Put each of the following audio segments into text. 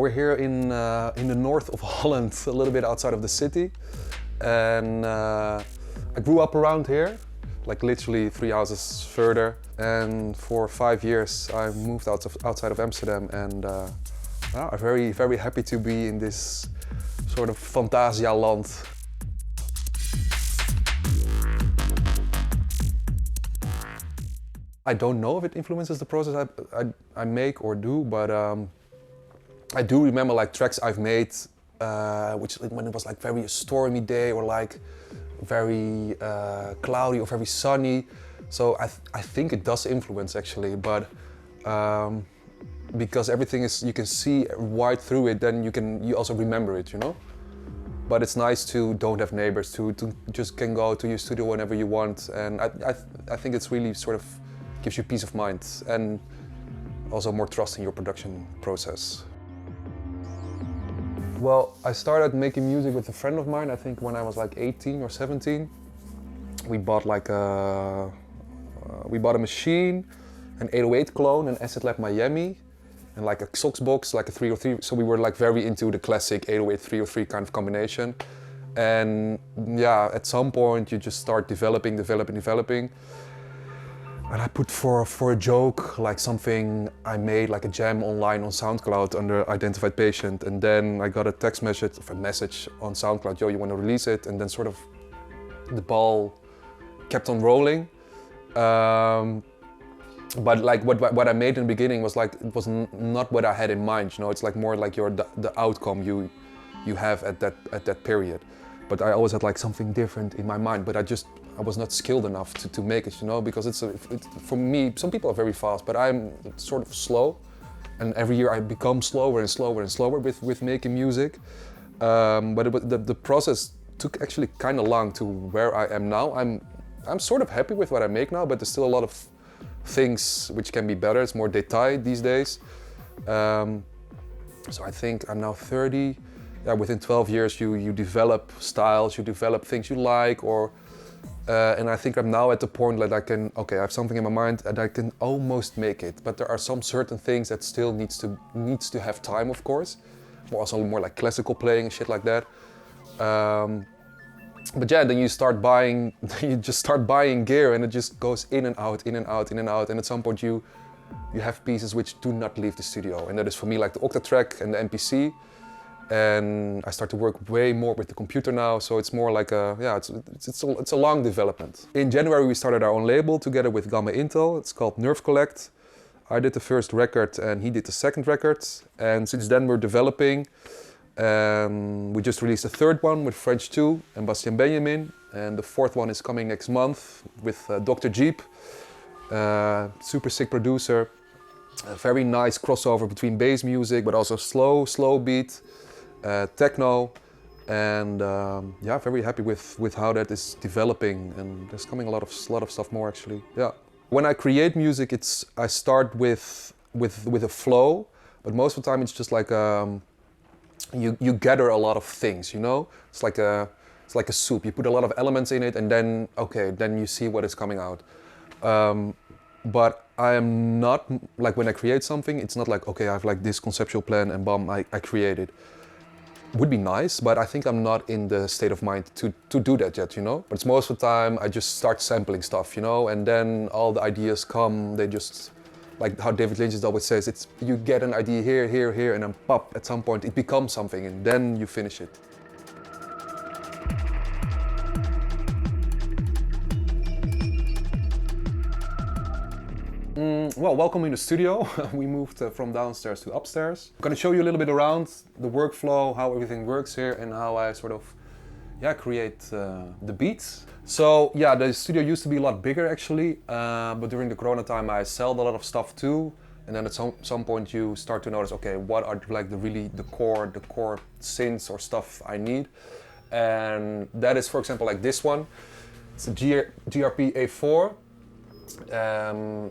we're here in the north of Holland, a little bit outside of the city. And I grew up around here, like literally 3 houses further. And for 5 years I moved outside of Amsterdam, and I'm very, very happy to be in this sort of Fantasia land. I don't know if it influences the process I make or do, but I do remember like tracks I've made, which when it was like very stormy day or like very cloudy or very sunny. So I think it does influence actually, but because everything is, you can see right through it, then you also remember it, you know? But it's nice to don't have neighbors, to just can go to your studio whenever you want. And I think it's really sort of gives you peace of mind and also more trust in your production process. Well, I started making music with a friend of mine, I think when I was like 18 or 17. We bought like a machine, an 808 clone, an Acid Lab Miami, and like a Sox box, like a 303. So we were like very into the classic 808 303 kind of combination. And yeah, at some point you just start developing. And I put for a joke, like something I made, like a jam online on SoundCloud under Identified Patient. And then I got a text message, or a message on SoundCloud, yo, you want to release it? And then sort of the ball kept on rolling. But like what I made in the beginning was like, it was not what I had in mind, you know? It's like more like the outcome you have at that period. But I always had like something different in my mind, but I was not skilled enough to make it, you know, because it's for me, some people are very fast, but I'm sort of slow. And every year I become slower and slower and slower with making music. But the process took actually kind of long to where I am now. I'm sort of happy with what I make now, but there's still a lot of things which can be better. It's more detail these days. So I think I'm now 30. Yeah, within 12 years you develop styles, you develop things you like, and I think I'm now at the point that I have something in my mind and I can almost make it. But there are some certain things that still needs to have time, of course. Also more like classical playing and shit like that. But yeah, then you just start buying gear, and it just goes in and out. And at some point you have pieces which do not leave the studio. And that is for me like the Octa track and the MPC. And I start to work way more with the computer now, so it's more like it's a long development. In January we started our own label together with Gamma Intel. It's called Nerve Collect. I did the first record and he did the second record. And since then we're developing. We just released a third one with French 2 and Bastien Benjamin. And the fourth one is coming next month with Dr. Jeep. Super sick producer. A very nice crossover between bass music, but also slow beat. Techno, and yeah, very happy with how that is developing, and there's coming a lot of stuff more actually. Yeah, when I create music, I start with a flow, but most of the time it's just like you gather a lot of things, you know. It's like a soup. You put a lot of elements in it, and then you see what is coming out. But I am not like, when I create something, it's not like, okay, I have like this conceptual plan and bam, I create it. Would be nice, but I think I'm not in the state of mind to do that yet, you know? But it's most of the time I just start sampling stuff, you know? And then all the ideas come, they just, like how David Lynch always says, it's you get an idea here, and then pop, at some point it becomes something, and then you finish it. Well, welcome in the studio. We moved from downstairs to upstairs. I'm gonna show you a little bit around the workflow, how everything works here, and how I sort of, create the beats. So yeah, the studio used to be a lot bigger actually, but during the Corona time I sold a lot of stuff too. And then at some point you start to notice, okay, what are like the core synths or stuff I need. And that is, for example, like this one. It's a GRP A4.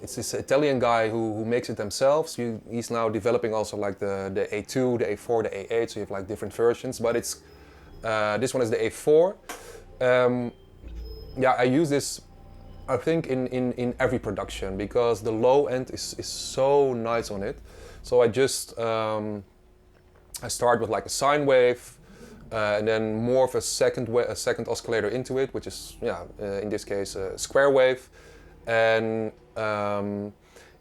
It's this Italian guy who makes it themselves. He's now developing also like the A2, the A4, the A8, so you have like different versions, but it's this one is the A4. I use this, I think, in every production, because the low end is so nice on it. So I just I start with like a sine wave, and then more of a second oscillator into it, which is in this case a square wave. And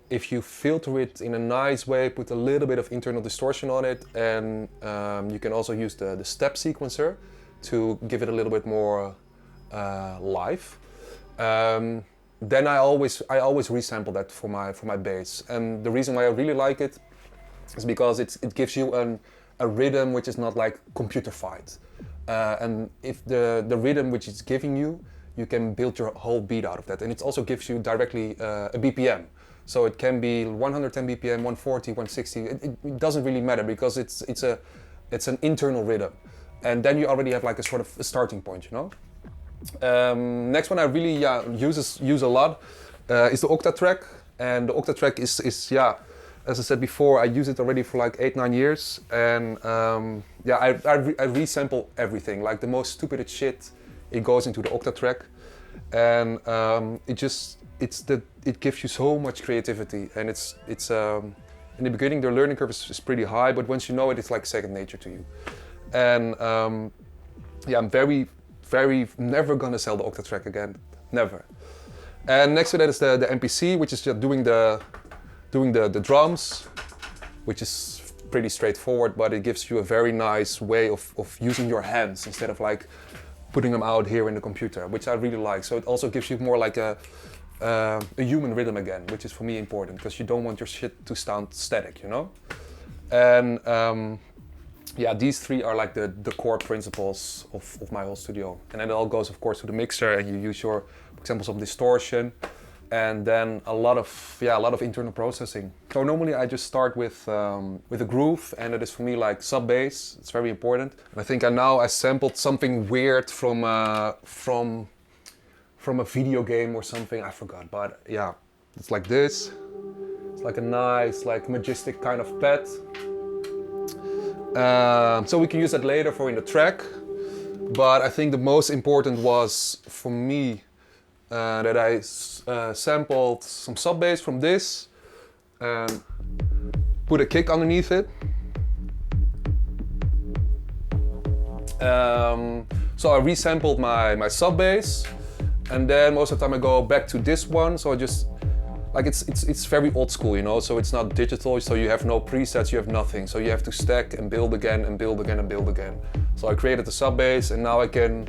if you filter it in a nice way, put a little bit of internal distortion on it, and you can also use the step sequencer to give it a little bit more life. Then I always resample that for my bass, and the reason why I really like it is because it gives you a rhythm which is not like computer-fied, and if the rhythm which it's giving you, you can build your whole beat out of that, and it also gives you directly a BPM. So it can be 110 BPM, 140, 160. It doesn't really matter because it's an internal rhythm, and then you already have like a sort of a starting point, you know. Next one I really use a lot is the Walktrhough, and the Walktrhough is as I said before, I use it already for like 8-9 years, and I resample everything, like the most stupidest shit. It goes into the Walktrhough, and it gives you so much creativity, and it's in the beginning the learning curve is pretty high, but once you know it, it's like second nature to you. And I'm very never gonna sell the Walktrhough again, never. And next to that is the MPC, which is just doing the drums, which is pretty straightforward, but it gives you a very nice way of using your hands instead of like putting them out here in the computer, which I really like. So it also gives you more like a human rhythm again, which is for me important because you don't want your shit to sound static, you know? And these three are like the core principles of my whole studio. And then it all goes, of course, to the mixer, and you use for example, some distortion, and then a lot of internal processing. So normally I just start with a groove, and it is for me like sub bass. It's very important. And I think I sampled something weird from a video game or something. I forgot, but yeah, it's like this. It's like a nice, like majestic kind of pad. So we can use that later for in the track. But I think the most important was for me that I sampled some sub bass from this and put a kick underneath it. So I resampled my sub bass, and then most of the time I go back to this one. So I just like it's very old school, you know. So it's not digital, so you have no presets, you have nothing. So you have to stack and build again and build again and build again. So I created the sub bass, and now I can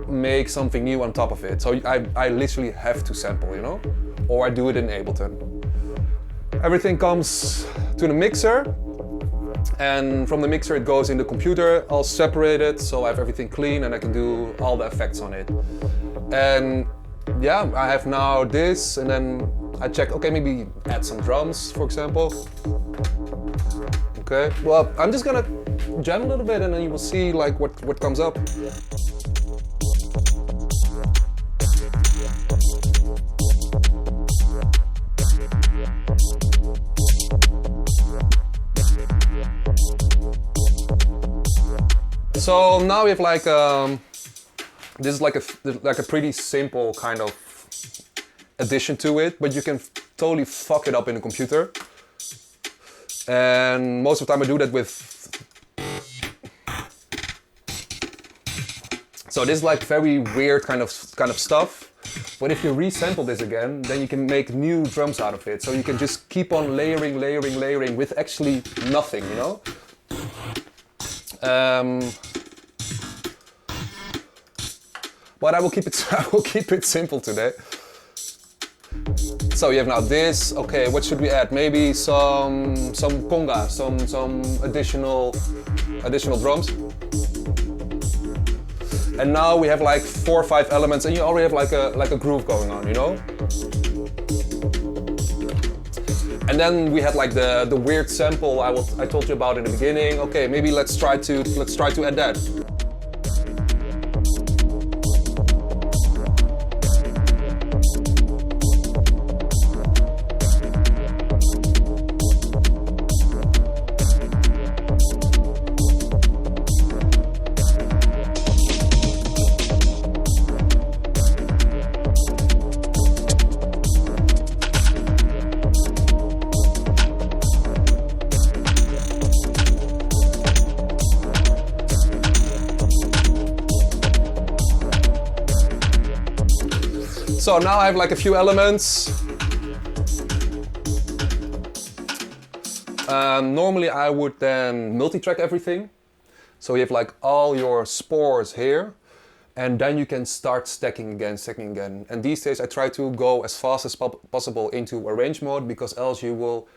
make something new on top of it. So I literally have to sample, you know, or I do it in Ableton. Everything comes to the mixer, and from the mixer it goes in the computer, all separated, so I have everything clean and I can do all the effects on it. And yeah, I have now this, and then I check, okay, maybe add some drums, for example. Okay, well, I'm just gonna jam a little bit, and then you will see like what comes up. So now we have like this is like a pretty simple kind of addition to it, but you can totally fuck it up in a computer. And most of the time I do that with. So this is like very weird kind of stuff. But if you resample this again, then you can make new drums out of it. So you can just keep on layering with actually nothing, you know. But I will keep it simple today. So you have now this. Okay, what should we add? Maybe some conga, some additional drums. And now we have like 4 or 5 elements, and you already have like a groove going on, you know. And then we had like the weird sample I told you about in the beginning. Okay, maybe let's try to add that. So now I have like a few elements. Normally I would then multi-track everything. So you have like all your spores here, and then you can start stacking again. And these days I try to go as fast as possible into arrange mode, because else you will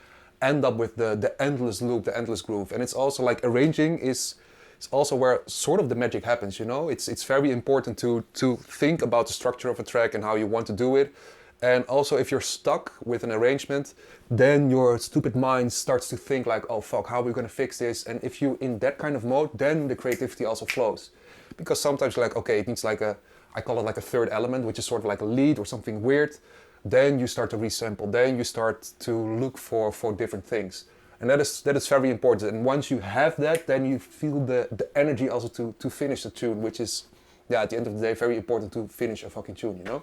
end up with the endless loop, the endless groove. And it's also like arranging is also where sort of the magic happens, you know? It's very important to think about the structure of a track and how you want to do it. And also if you're stuck with an arrangement, then your stupid mind starts to think like, oh fuck, how are we gonna fix this? And if you in that kind of mode, then the creativity also flows. Because sometimes you're like, okay, it needs like I call it like a third element, which is sort of like a lead or something weird. Then you start to resample, then you start to look for different things. And that is very important. And once you have that, then you feel the energy also to finish the tune, which is, yeah, at the end of the day, very important to finish a fucking tune, you know?